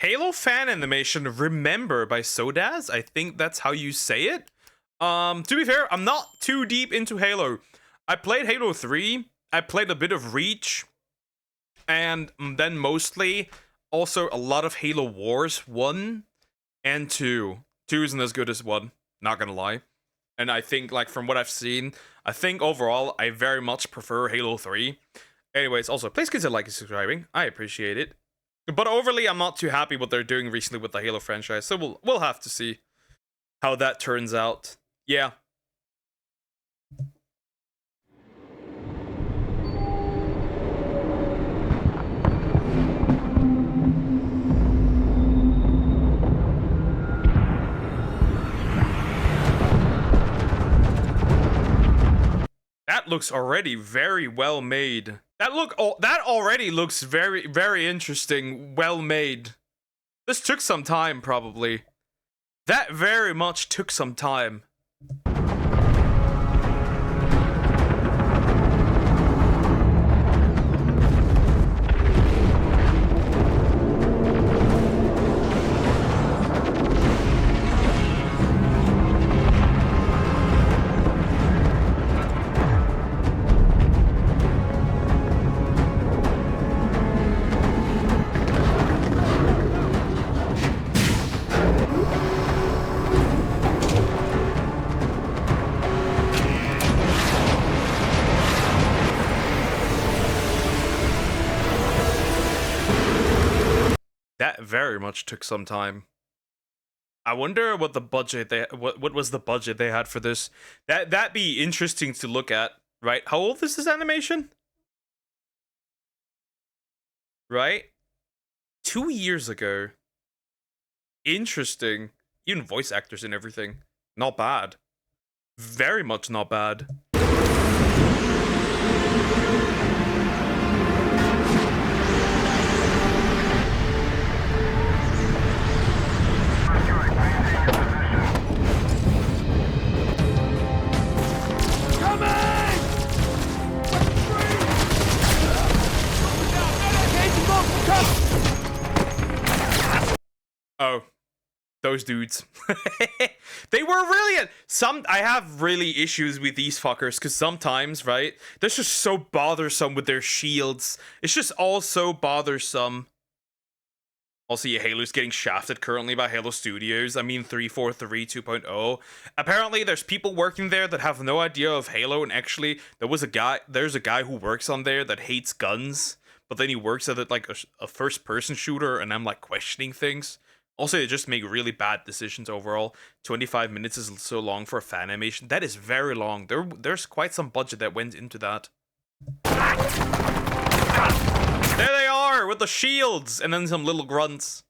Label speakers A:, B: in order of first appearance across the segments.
A: Halo fan animation Remember by SODAZ. I think that's how you say it. To be fair, I'm not too deep into Halo. I played Halo 3, I played a bit of Reach, and then mostly also a lot of Halo Wars 1 and 2. 2 isn't as good as 1, not gonna lie. And I think, like, from what I've seen, I think overall I very much prefer Halo 3. Anyways, also, please consider liking and subscribing. I appreciate it. But overly, I'm not too happy what they're doing recently with the Halo franchise, so we'll have to see how that turns out. Yeah. That looks already very well made. That already looks very, very interesting, well made. This took some time, probably. That very much took some time. That very much took some time. I wonder what the budget what was the budget they had for this. That'd be interesting to look at, right? How old is this animation? Right? 2 years ago. Interesting. Even voice actors and everything. Not bad. Very much not bad. Oh, those dudes. They were brilliant. I have really issues with these fuckers because sometimes, right, they're just so bothersome with their shields. It's just all so bothersome. Also, yeah, Halo's getting shafted currently by Halo Studios. I mean, 343 2.0. Apparently, there's people working there that have no idea of Halo, and actually, there's a guy who works on there that hates guns, but then he works at it like a first-person shooter, and I'm like questioning things. Also, they just make really bad decisions overall. 25 minutes is so long for a fan animation. That is very long. There's quite some budget that went into that. There they are, with the shields, and then some little grunts.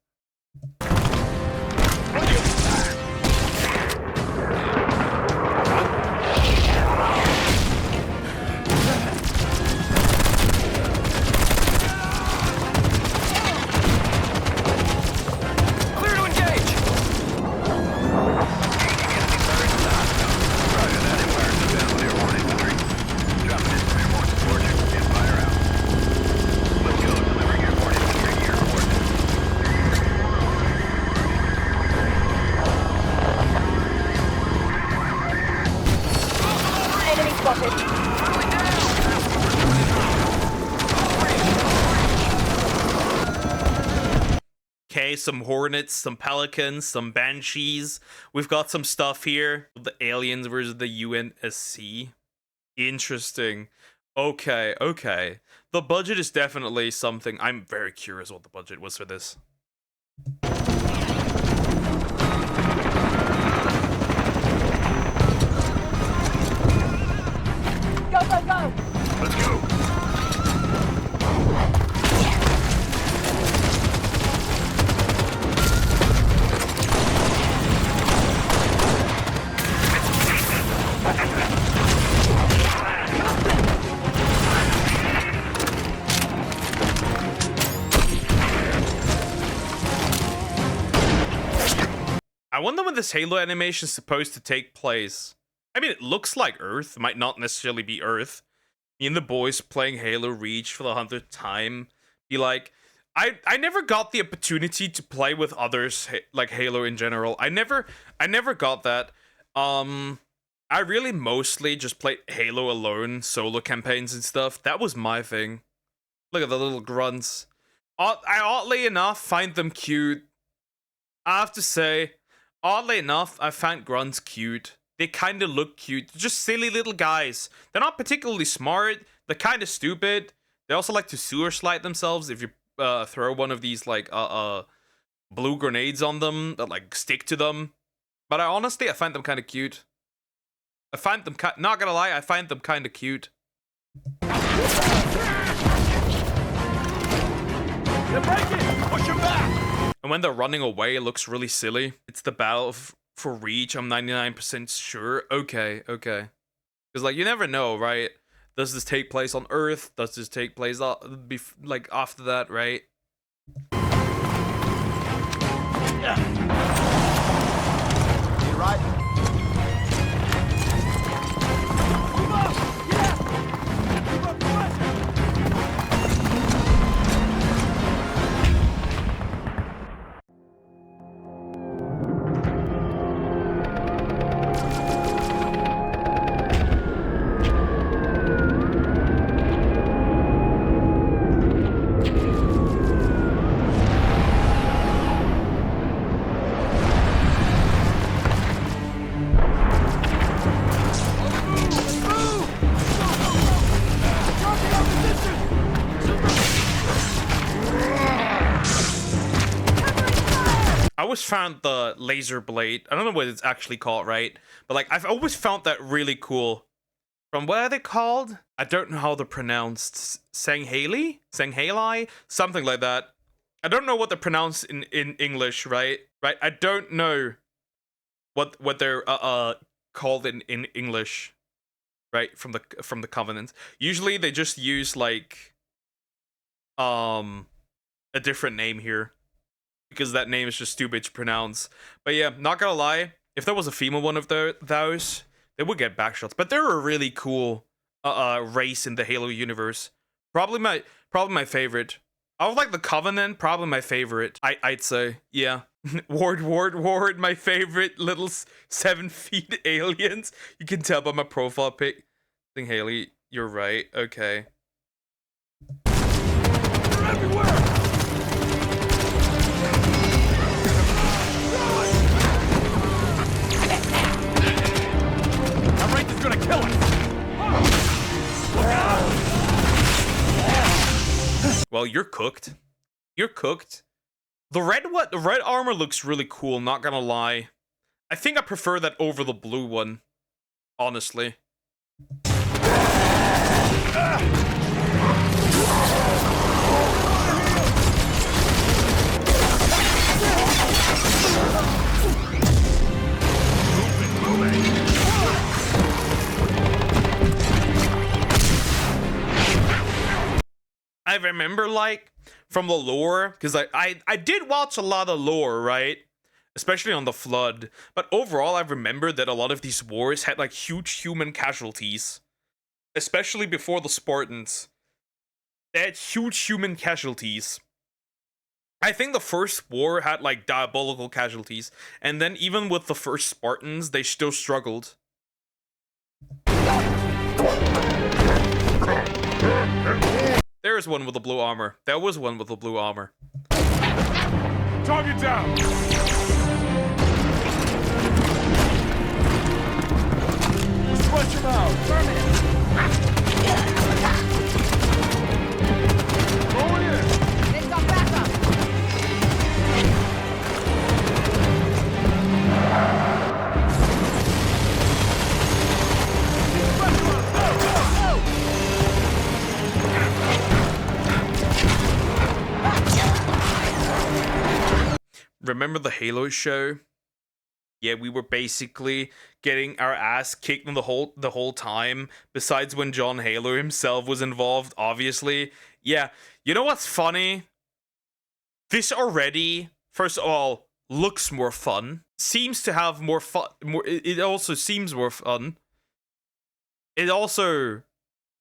A: Okay, some Hornets, some Pelicans, some Banshees. We've got some stuff here. The aliens versus the UNSC. Interesting. Okay. The budget is definitely something. I'm very curious what the budget was for this.
B: Go! Let's go!
A: I wonder when this Halo animation is supposed to take place. I mean, it looks like Earth. It might not necessarily be Earth. Me and the boys playing Halo Reach for the 100th time. Be like, I never got the opportunity to play with others like Halo in general. I never got that. I really mostly just played Halo alone, solo campaigns and stuff. That was my thing. Look at the little grunts. I oddly enough find them cute. I have to say, oddly enough, I find grunts cute. They kind of look cute. They're just silly little guys. They're not particularly smart. They're kind of stupid. They also like to sewer slide themselves if you throw one of these like blue grenades on them that like stick to them. But I find them kind of cute. I find them not gonna lie, I find them kind of cute.
B: They're breaking! Push them back!
A: And when they're running away, it looks really silly. It's the battle for Reach. I'm 99% sure. Okay. Because like you never know, right? Does this take place on Earth? Does this take place like after that, right?
B: Yeah. You right? Move up! Yeah! Move up,
A: I always found the laser blade. I don't know what it's actually called, right? But like I've always found that really cool. From what are they called? I don't know how they're pronounced. Sanghaley? Something like that. I don't know what they're pronounced in English, right? Right? I don't know what they're called in English, right? From the Covenant. Usually they just use like a different name here, because that name is just too big to pronounce. But yeah, not gonna lie, if there was a female one of those, they would get backshots. But they're a really cool race in the Halo universe. Probably my favorite. I would like the Covenant, probably my favorite. I'd say, yeah. Ward, my favorite little 7 feet aliens. You can tell by my profile pic. I think Haley, you're right. Okay.
B: they're everywhere! That range is gonna kill us!
A: Well, you're cooked. You're cooked. The red armor looks really cool, not gonna lie. I think I prefer that over the blue one, honestly. I remember, like, from the lore, because I did watch a lot of lore, right? Especially on the Flood. But overall, I remember that a lot of these wars had, like, huge human casualties. Especially before the Spartans. They had huge human casualties. I think the first war had, like, diabolical casualties. And then even with the first Spartans, they still struggled. There's one with the blue armor. There was one with the blue armor.
B: Target down! Squash him out! Affirmative! Going in!
C: They've got backup!
A: Remember the Halo show? Yeah, we were basically getting our ass kicked the whole time. Besides when John Halo himself was involved, obviously. Yeah, you know what's funny? This already, first of all, looks more fun. Seems to have more fun. It also seems more fun. It also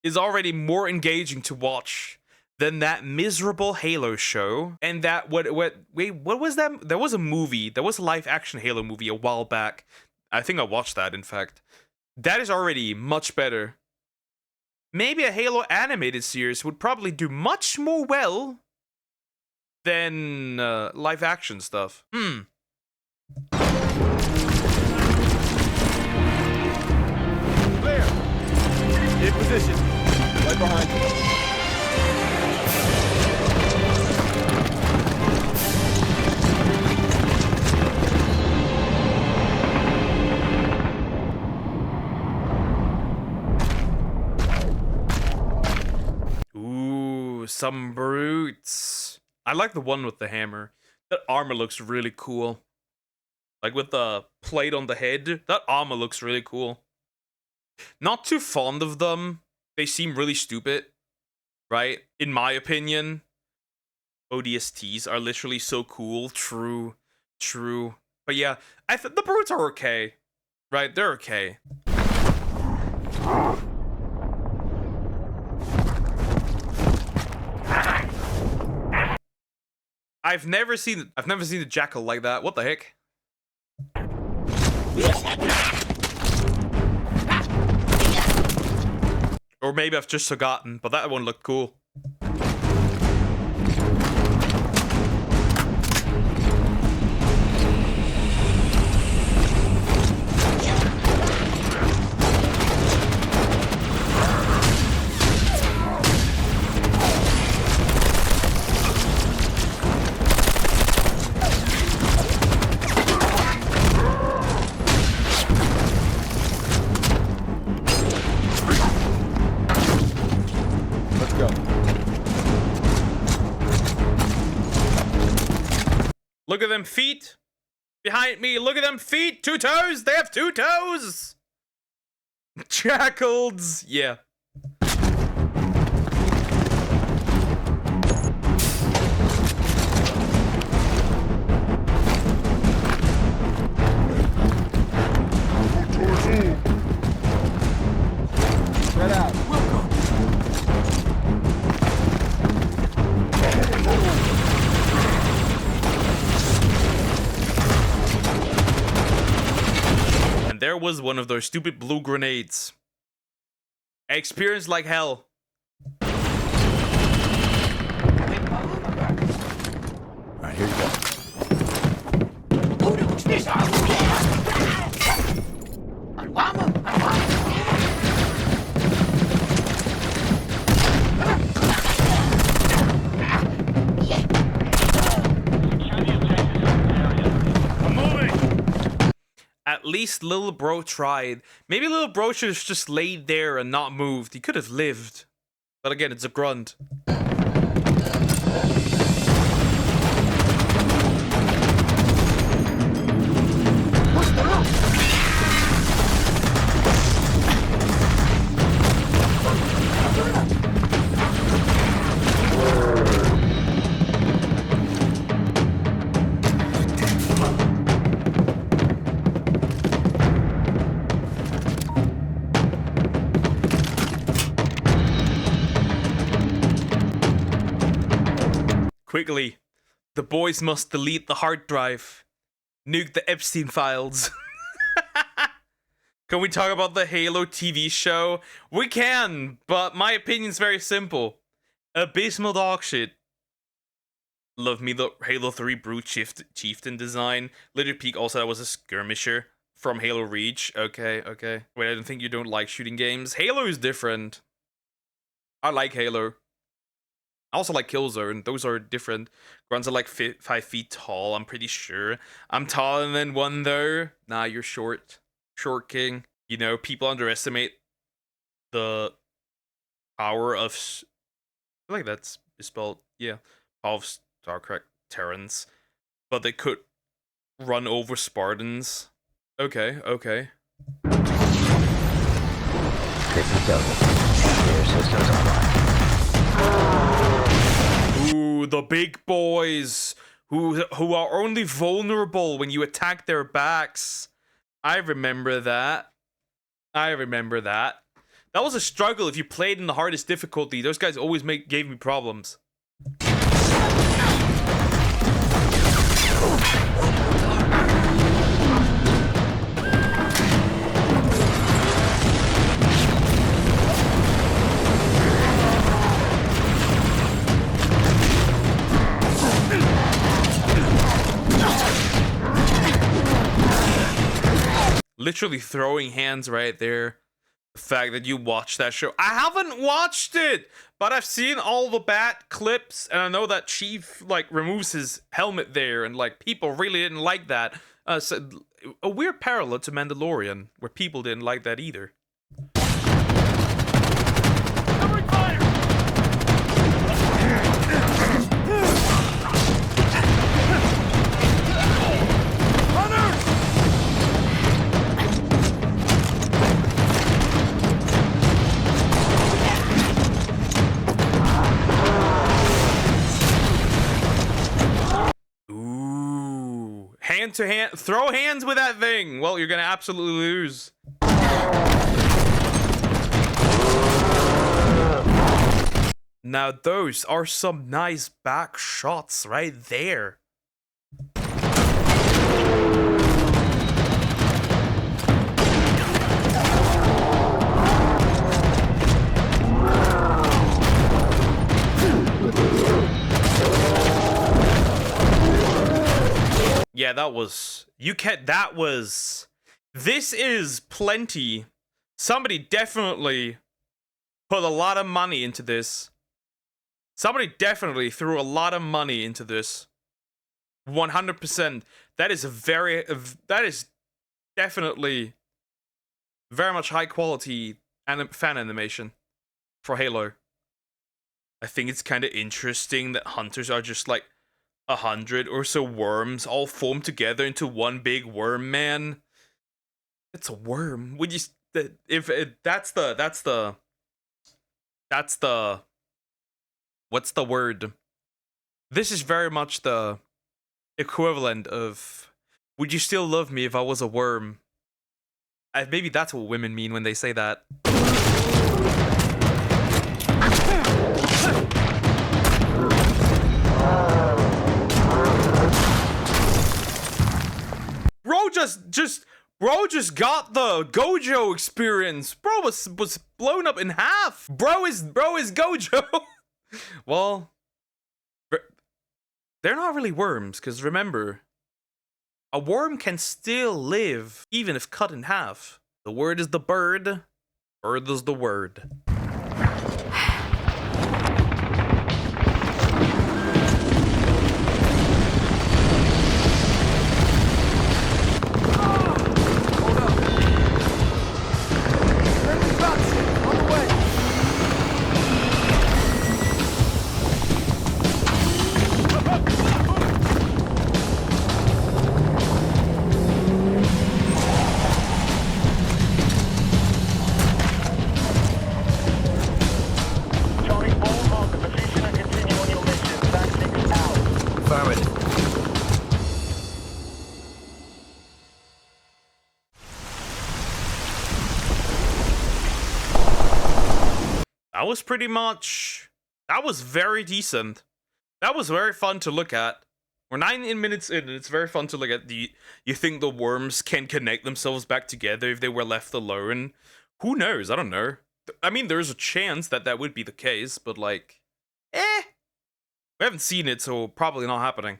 A: is already more engaging to watch than that miserable Halo show. And that what was that? There was a movie. There was a live action Halo movie a while back. I think I watched that, in fact. That is already much better. Maybe a Halo animated series would probably do much more well than live action stuff.
B: Clear. In position. Right behind you.
A: Ooh, some brutes. I like the one with the hammer. That armor looks really cool. Like with the plate on the head, that armor looks really cool. Not too fond of them. They seem really stupid, right? In my opinion. ODSTs are literally so cool. True. But yeah, the brutes are okay. Right? They're okay. I've never seen the jackal like that. What the heck? Or maybe I've just forgotten, but that one looked cool. Look at them feet. Behind me, look at them feet. 2 toes. They have 2 toes. Jackals. Yeah.
B: Spread out. Welcome.
A: And there was one of those stupid blue grenades. I experienced like hell.
B: Alright, here you go.
A: At least little bro tried. Maybe little bro should have just laid there and not moved. He could have lived. But again, it's a grunt. Quickly, the boys must delete the hard drive. Nuke the Epstein files. Can we talk about the Halo TV show? We can, but my opinion's very simple. Abysmal dog shit. Love me the Halo 3 Brute Chieftain design. Little Peak also, that was a skirmisher from Halo Reach. Okay. Wait, I don't think you don't like shooting games. Halo is different. I like Halo. I also like Killzone. Those are different. Grunts are like 5 feet tall, I'm pretty sure. I'm taller than one though. Nah, you're short. Short king. You know, people underestimate the power of... I feel like that's spelled... Yeah. Power of StarCraft Terrans. But they could run over Spartans. Okay.
C: This is Delta. Air systems online.
A: Ooh, the big boys who are only vulnerable when you attack their backs. I remember that. That was a struggle if you played in the hardest difficulty. Those guys always gave me problems. Literally throwing hands right there. The fact that you watched that show. I haven't watched it, but I've seen all the bad clips, and I know that Chief like removes his helmet there, and like people really didn't like that. So a weird parallel to Mandalorian, where people didn't like that either.
B: Covering fire!
A: Hand to hand, throw hands with that thing. Well, you're gonna absolutely lose. Now those are some nice back shots right there. Yeah, that was... This is plenty. Somebody definitely put a lot of money into this. Somebody definitely threw a lot of money into this. 100%. That is definitely very much high quality fan animation for Halo. I think it's kind of interesting that hunters are just like 100 or so worms all formed together into one big worm man. It's a worm. Would you that's the what's the word? This is very much the equivalent of would you still love me if I was a worm? Maybe that's what women mean when they say that. Bro just got the Gojo experience. Bro was blown up in half. Bro is Gojo. Well, they're not really worms, because remember, a worm can still live even if cut in half. The word is the bird. Bird is the word. That was very decent. That was very fun to look at. We're 19 minutes in and it's very fun to look at. You think the worms can connect themselves back together if they were left alone? Who knows? I don't know. I mean, there's a chance that would be the case, but like, we haven't seen it, so probably not happening.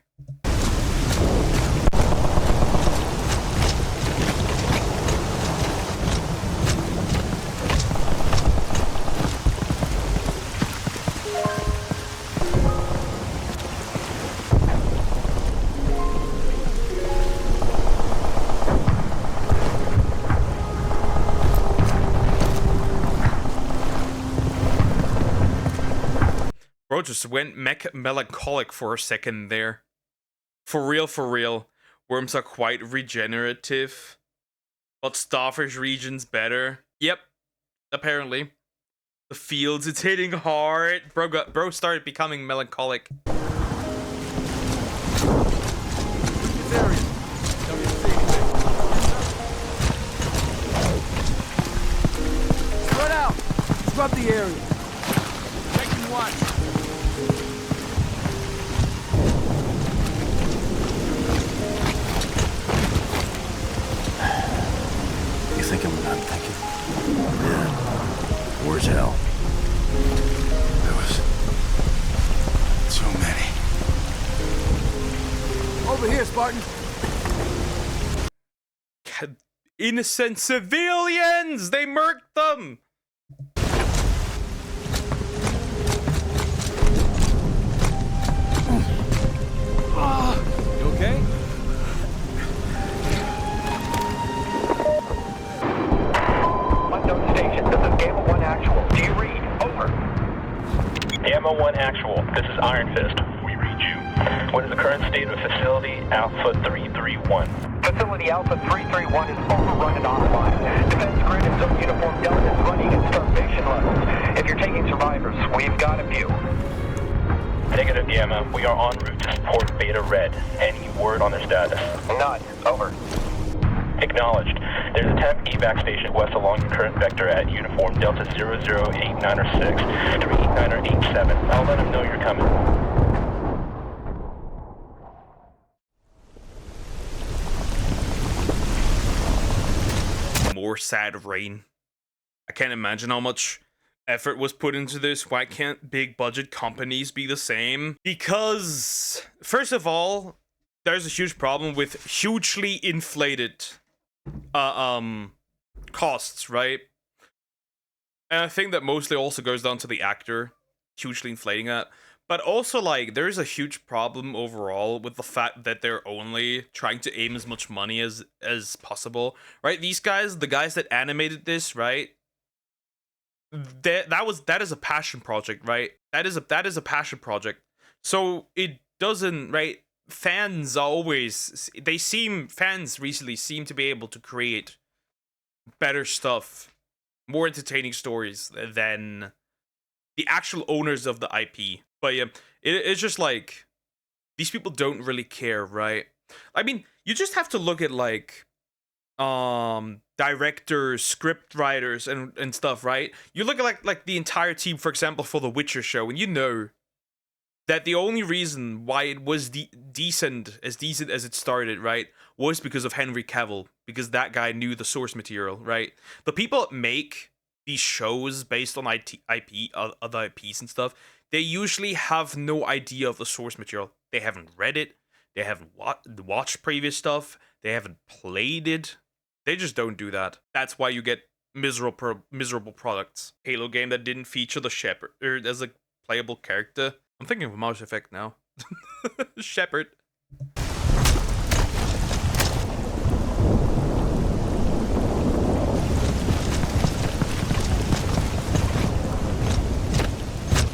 A: Bro just went melancholic for a second there. For real. Worms are quite regenerative. But starfish region's better. Yep. Apparently. The fields, it's hitting hard. Bro started becoming melancholic.
B: This area. Tell me if you see anything. Spread out. the area. Taking one.
C: You thinking what I'm thinking? Yeah. Where's hell?
D: There was so many.
B: Over here, Spartan.
A: Innocent civilians! They murked them!
B: You okay?
E: Unknown station, this is Gamma 1 Actual. Do you read? Over.
F: Gamma 1 Actual, this is Iron Fist. We read you. What is the current state of facility Alpha 331?
E: Facility Alpha 331 is overrun and offline. Defense grid and Zone Uniform Delta is running at starvation levels. If you're taking survivors, we've got a few.
F: Negative, Gamma. We are en route to support Beta Red. Any word on their status?
E: None. Over.
F: Acknowledged. There's a temp evac station west along your current vector at Uniform Delta 0089 or 6 to 89 or 87. I'll let them know you're coming.
A: More sad rain. I can't imagine how much effort was put into this. Why can't big budget companies be the same? Because, first of all, there's a huge problem with hugely inflated costs, right? And I think that mostly also goes down to the actor hugely inflating that. But also, like, there's a huge problem overall with the fact that they're only trying to aim as much money as possible, right? These guys, the guys that animated this, right? That is a passion project, right? That is a passion project. So it doesn't, right? Fans recently seem to be able to create better stuff, more entertaining stories than the actual owners of the IP. But yeah, it's just like, these people don't really care, right? I mean, you just have to look at like directors, script writers and stuff, right? You look at like the entire team, for example, for the Witcher show, and you know that the only reason why it was decent as it started, right, was because of Henry Cavill, because that guy knew the source material, right? The people that make these shows based on IP, other IPs and stuff, they usually have no idea of the source material. They haven't read it, they haven't watched previous stuff, they haven't played it. They just don't do that. That's why you get miserable products. Halo game that didn't feature the Shepherd as a playable character. I'm thinking of Mass Effect now. Shepherd.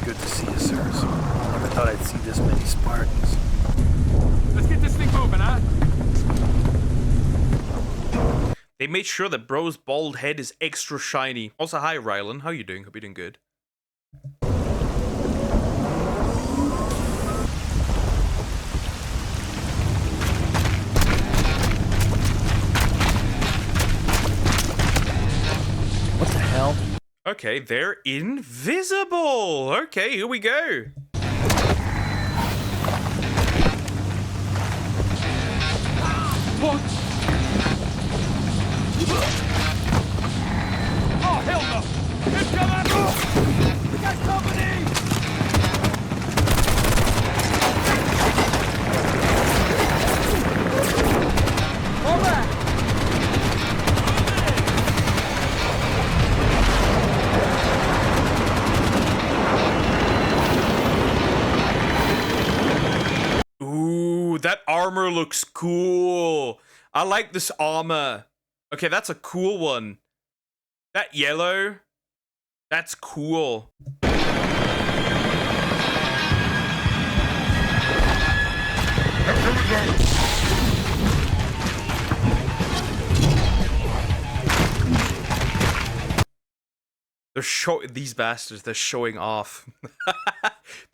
C: Good to see you, sirs. Never thought I'd see this many Spartans.
B: Let's get this thing moving, huh?
A: They made sure that bro's bald head is extra shiny. Also, hi Rylan, how you doing? Hope you're doing good.
C: What the hell?
A: Okay, they're invisible. Okay, here we go.
B: What? Oh, hell no! Incoming! We got company! All right!
A: Ooh, that armor looks cool. I like this armor. Okay, that's a cool one. That yellow, that's cool. These bastards, they're showing off.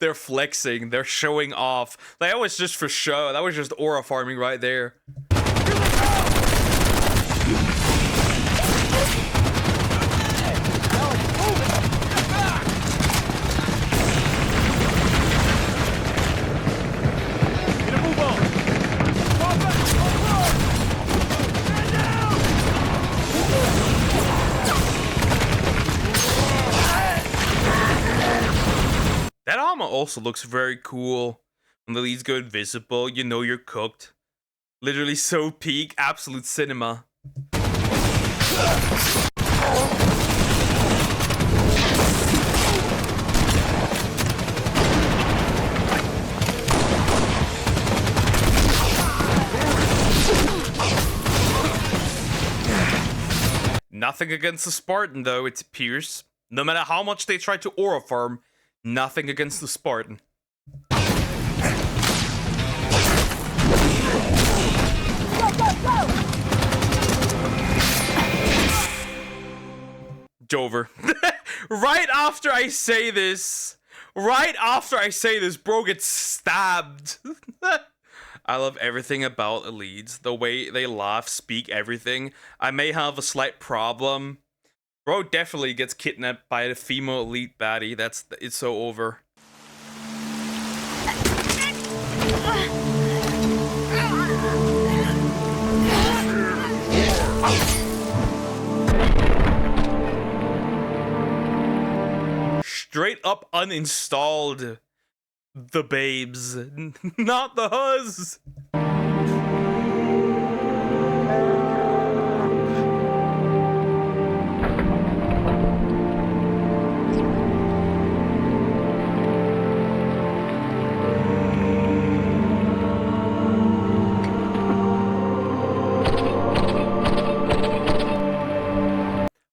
A: They're flexing, they're showing off. That was just for show. That was just aura farming right there. also looks very cool. When the leads go invisible, you know you're cooked. Literally so peak, absolute cinema. Nothing against the Spartan, though, it appears. No matter how much they try to aura farm, nothing against the Spartan. Dover. Right after I say this, bro gets stabbed. I love everything about elites. The way they laugh, speak, everything. I may have a slight problem. Bro definitely gets kidnapped by a female elite baddie. It's so over. Straight up uninstalled the babes, not the huzz.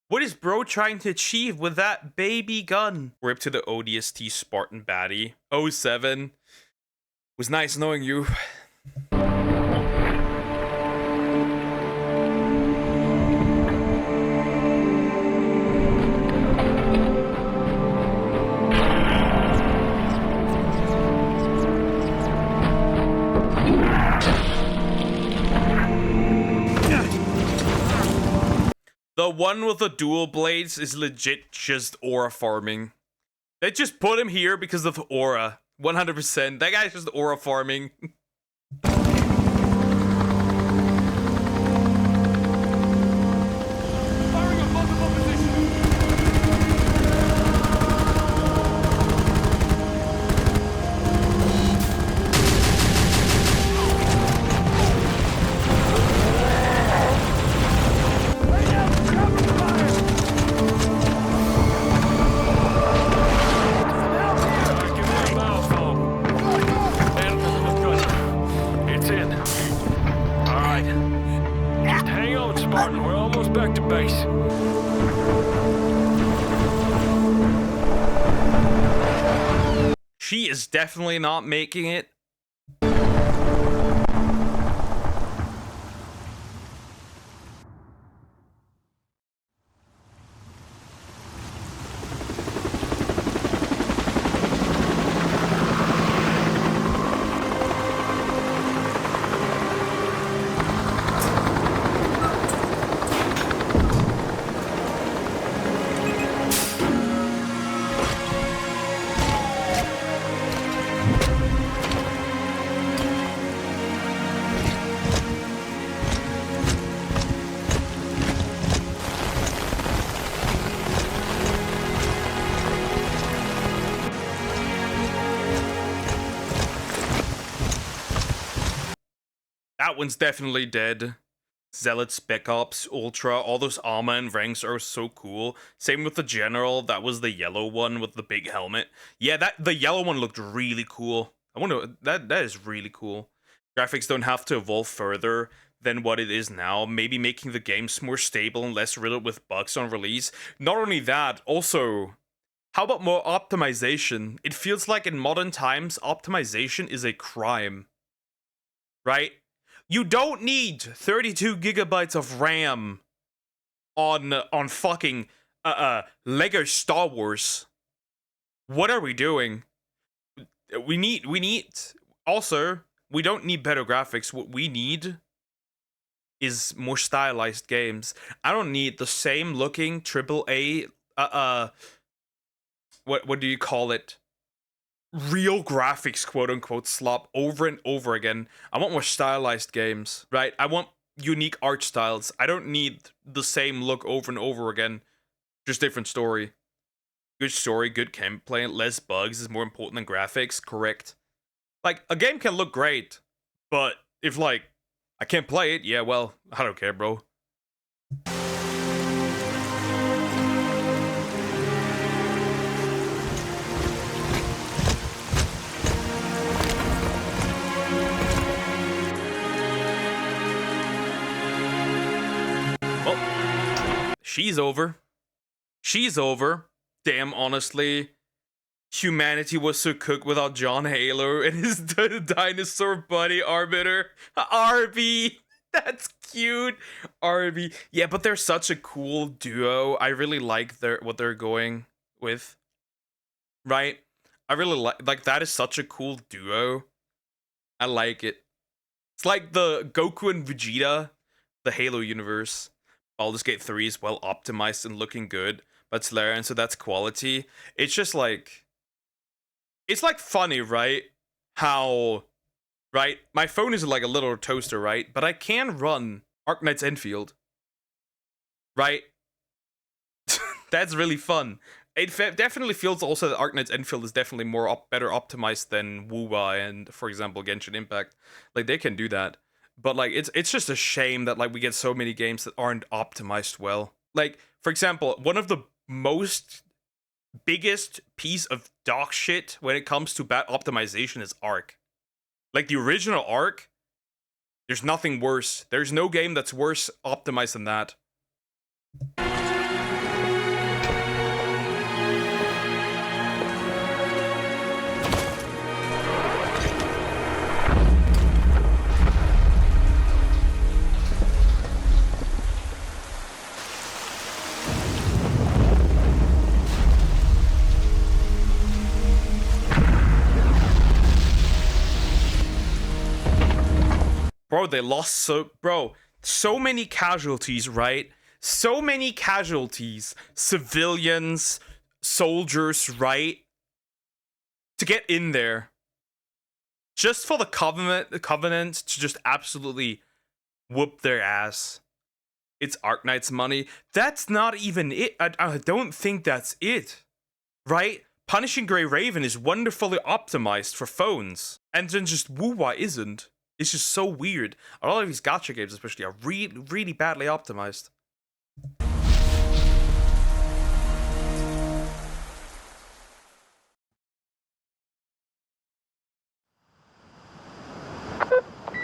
A: What is bro trying to achieve with that baby gun? Rip to the ODST Spartan baddie. 07. Was nice knowing you. The one with the dual blades is legit just aura farming. They just put him here because of aura. 100%. That guy's just aura farming.
B: Firing on multiple positions. Lay down, cover fire. Give me a mouthful. And it's in. All right. Just hang on, Spartan. We're almost back to base.
A: She is definitely not making it. That one's definitely dead. Zealot, Spec Ops, Ultra, all those armor and ranks are so cool. Same with the General, that was the yellow one with the big helmet. Yeah, the yellow one looked really cool. I wonder, that is really cool. Graphics don't have to evolve further than what it is now, maybe making the games more stable and less riddled with bugs on release. Not only that, also, how about more optimization? It feels like in modern times, optimization is a crime. Right? You don't need 32 gigabytes of RAM on fucking Lego Star Wars. What are we doing? We need also, we don't need better graphics. What we need is more stylized games. I don't need the same looking AAA what do you call it? Real graphics, quote unquote, slop over and over again. I want more stylized games, right? I want unique art styles. I don't need the same look over and over again, just different story. Good story, good gameplay, less bugs is more important than graphics. Correct. Like, a game can look great, but if, like, I can't play it, yeah, well, I don't care, bro. Well, she's over. She's over. Damn, honestly. Humanity was so cooked without John Halo and his dinosaur buddy Arbiter. Arby. That's cute. Arby. Yeah, but they're such a cool duo. I really like what they're going with. Right? I really like that is such a cool duo. I like it. It's like the Goku and Vegeta, the Halo universe. Baldur's Gate 3 is well optimized and looking good, but it's Lara, and so that's quality. It's just like, it's like funny, right? How, right? My phone is like a little toaster, right? But I can run Arknight's Enfield, right? That's really fun. It definitely feels also that Arknight's Enfield is definitely better optimized than Wuwa and, for example, Genshin Impact. Like, they can do that. But, like, it's just a shame that, like, we get so many games that aren't optimized well. Like, for example, one of the biggest piece of dog shit when it comes to bad optimization is Ark. Like, the original Ark, there's nothing worse. There's no game that's worse optimized than that. Bro, they lost so many casualties, right? So many casualties. Civilians, soldiers, right? To get in there. Just for the Covenant to just absolutely whoop their ass. It's Arknight's money. That's not even it. I don't think that's it. Right? Punishing Grey Raven is wonderfully optimized for phones. And then just Wuwa isn't. It's just so weird. A lot of these gacha games especially are really, really badly optimized.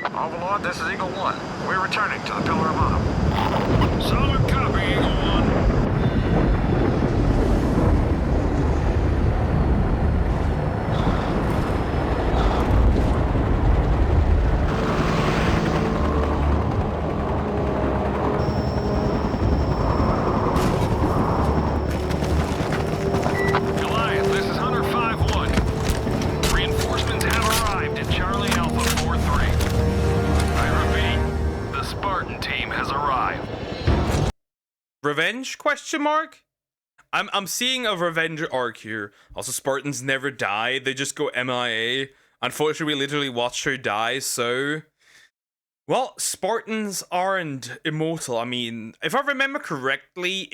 G: Overlord, this is Eagle 1. We're returning to the Pillar of Autumn.
B: Solid copy, Eagle 1.
A: Revenge? Question mark? I'm seeing a revenge arc here. Also, Spartans never die. They just go MIA. Unfortunately, we literally watched her die, so... Well, Spartans aren't immortal. I mean, if I remember correctly,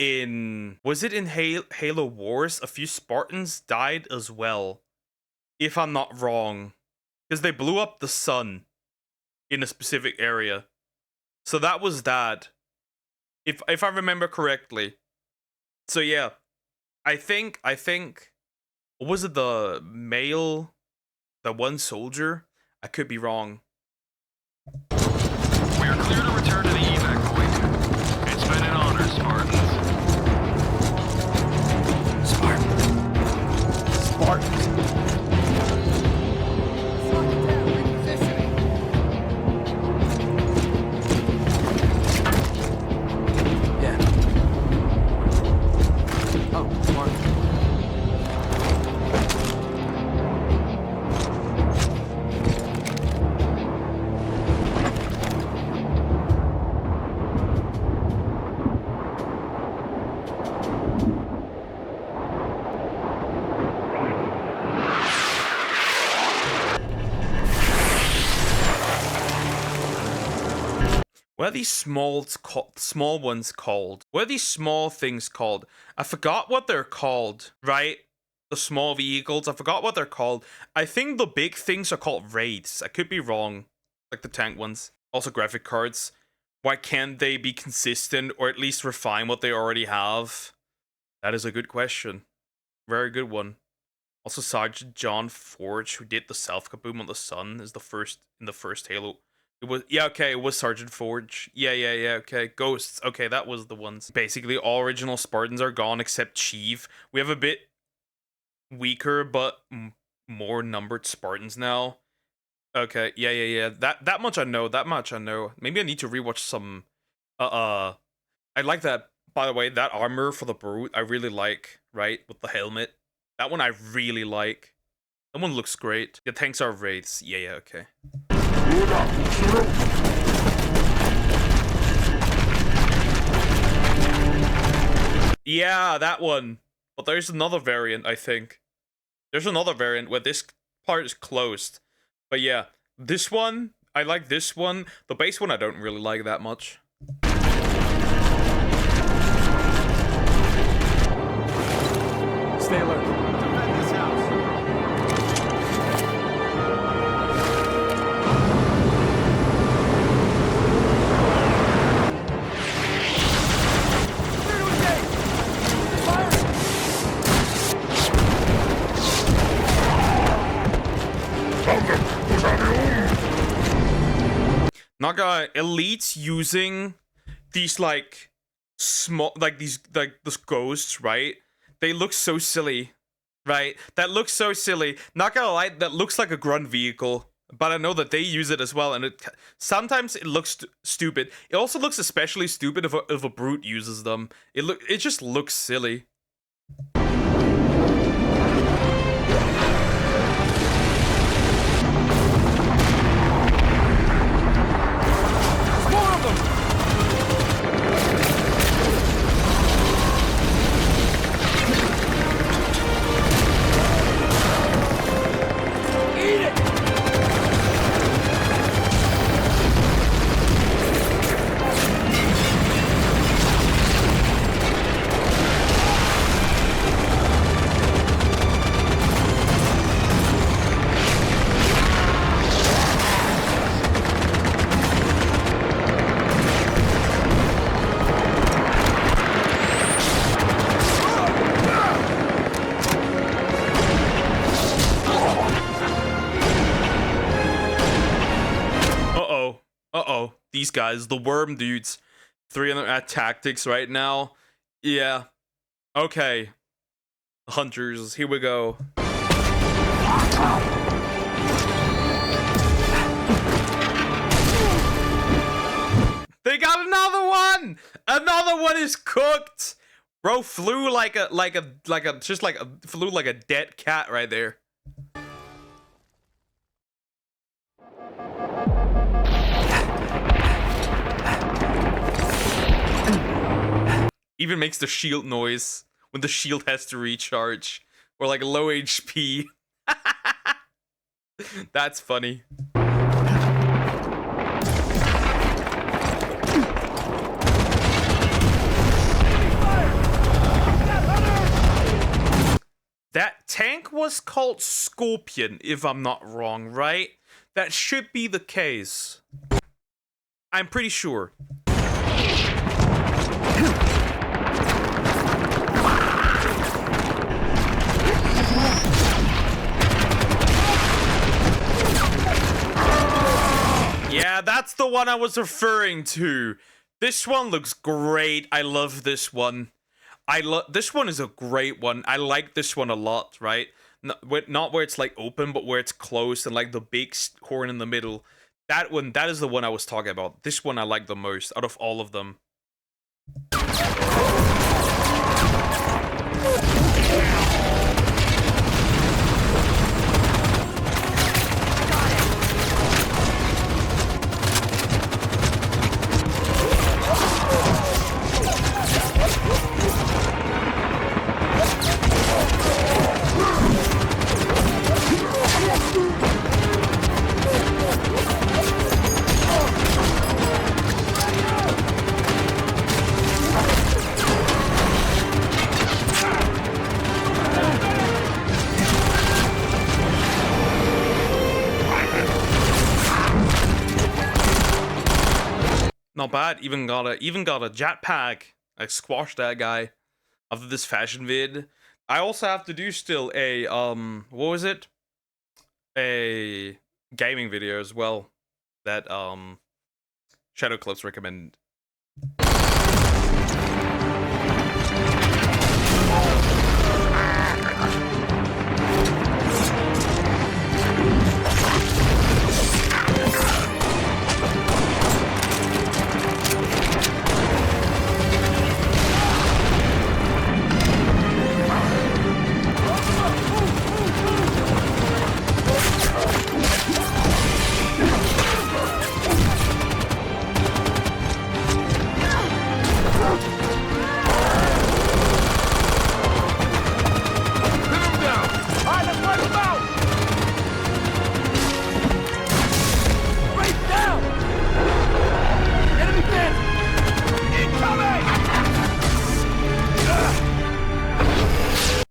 A: was it in Halo Wars? A few Spartans died as well. If I'm not wrong. Because they blew up the sun in a specific area. So that was that. If I remember correctly. So yeah. I think what was it, the one soldier? I could be wrong.
B: We are clear to return to the evac point. It's been an honor, Spartans.
C: Spartans.
A: What are these small ones called? What are these small things called? I forgot what they're called, right? The small vehicles, I forgot what they're called. I think the big things are called raids. I could be wrong. Like the tank ones. Also graphic cards. Why can't they be consistent or at least refine what they already have? That is a good question. Very good one. Also Sergeant John Forge, who did the self-kaboom on the sun, is the first in the first Halo. It was, yeah, okay, it was Sergeant Forge. Yeah, okay. Ghosts, okay, that was the ones. Basically, all original Spartans are gone except Chief. We have a bit weaker, but more numbered Spartans now. Okay, yeah. That much I know, Maybe I need to rewatch some, I like that, by the way, that armor for the Brute, I really like, right? With the helmet. That one I really like. That one looks great. The tanks are wraiths. Yeah, okay. Yeah, that one. But there's another variant, I think. There's another variant where this part is closed. But yeah, this one, I like this one. The base one I don't really like that much.
C: Stay alert. Defend this house.
A: Naga elites using these like small these ghosts, right? They look so silly, right? That looks so silly. Not gonna lie, that looks like a grunt vehicle, but I know that they use it as well, and sometimes it looks stupid. It also looks especially stupid if a brute uses them. It just looks silly. These guys, the worm dudes, 3 of them at tactics right now. Yeah. Okay. Hunters, here we go. They got another one! Another one is cooked! Bro flew like a dead cat right there. Even makes the shield noise when the shield has to recharge. Or like low HP. That's funny. That tank was called Scorpion, if I'm not wrong, right? That should be the case. I'm pretty sure. Yeah, that's the one I was referring to. This one looks great. I love this one. This one is a great one. I like this one a lot, right? Not where it's like open, but where it's closed and like the big horn in the middle. That one, that is the one I was talking about. This one I like the most out of all of them. Not bad. Even got a jetpack. I squashed that guy after this fashion vid. I also have to do still a what was it? A gaming video as well that Shadow Clips recommended.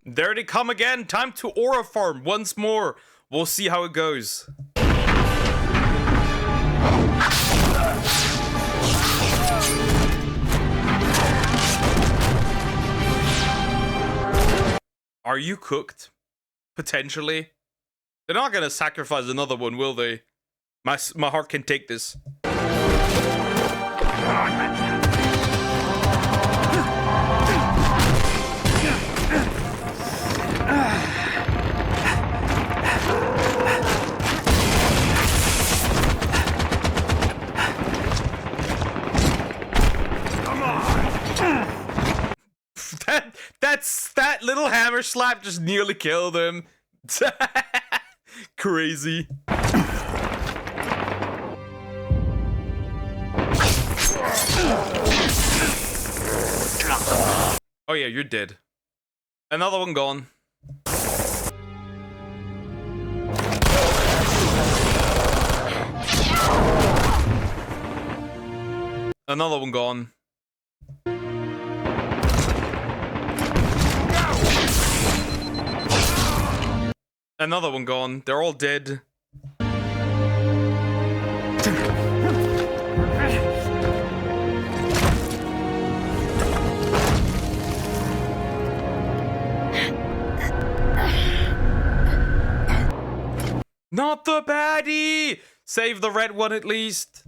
A: There they come again. Time to aura farm once more. We'll see how it goes. Are you cooked? Potentially. They're not gonna sacrifice another one, will they? My heart can take this. That little hammer slap just nearly killed him. Crazy. Oh yeah, you're dead. Another one gone. Another one gone. Another one gone. They're all dead. Not the baddie! Save the red one at least.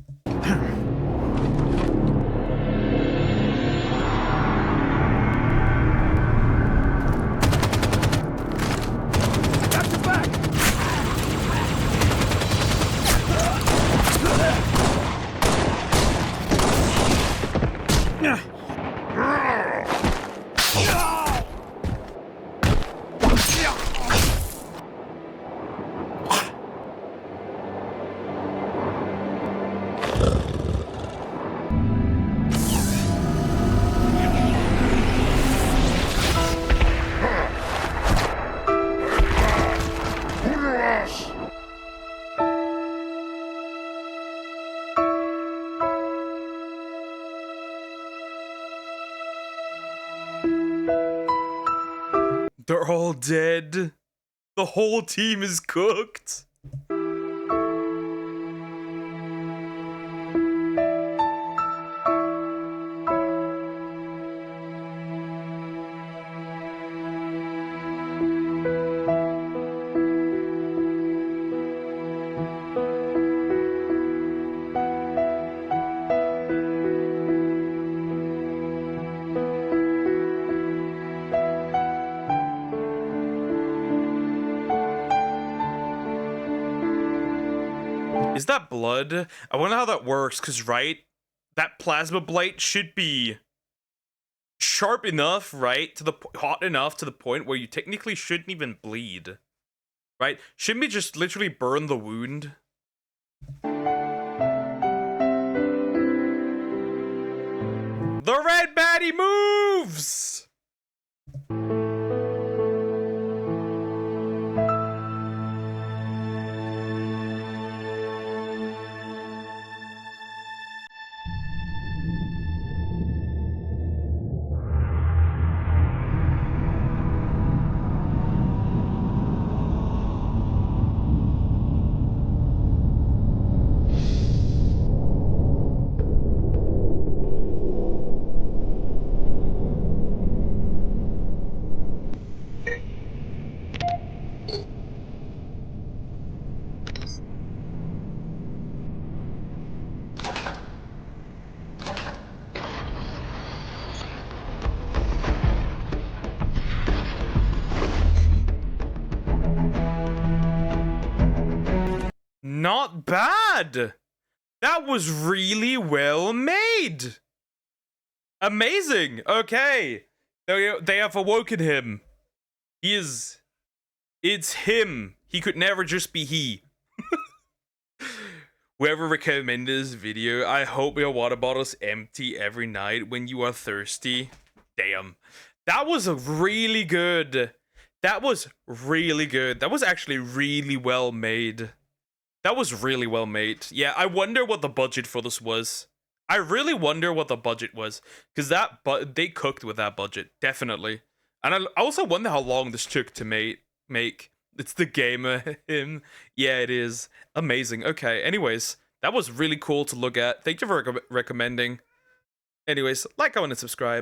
A: They're all dead. The whole team is cooked. Is that blood? I wonder how that works, because, right, that plasma blight should be sharp enough, right, to the hot enough to the point where you technically shouldn't even bleed, right? Shouldn't we just literally burn the wound? The red baddie moves! not bad. That was really well made. Amazing. Okay. They have awoken him. It's him. He could never just be he. Whoever recommended this video, I hope your water bottle's empty every night when you are thirsty. Damn. That was really good. That was really good. That was actually really well made. That was really well made. Yeah, I wonder what the budget for this was. I really wonder what the budget was. Because they cooked with that budget. Definitely. And I also wonder how long this took to make. It's the gamer him. Yeah, it is. Amazing. Okay, anyways. That was really cool to look at. Thank you for recommending. Anyways, like, comment, and subscribe.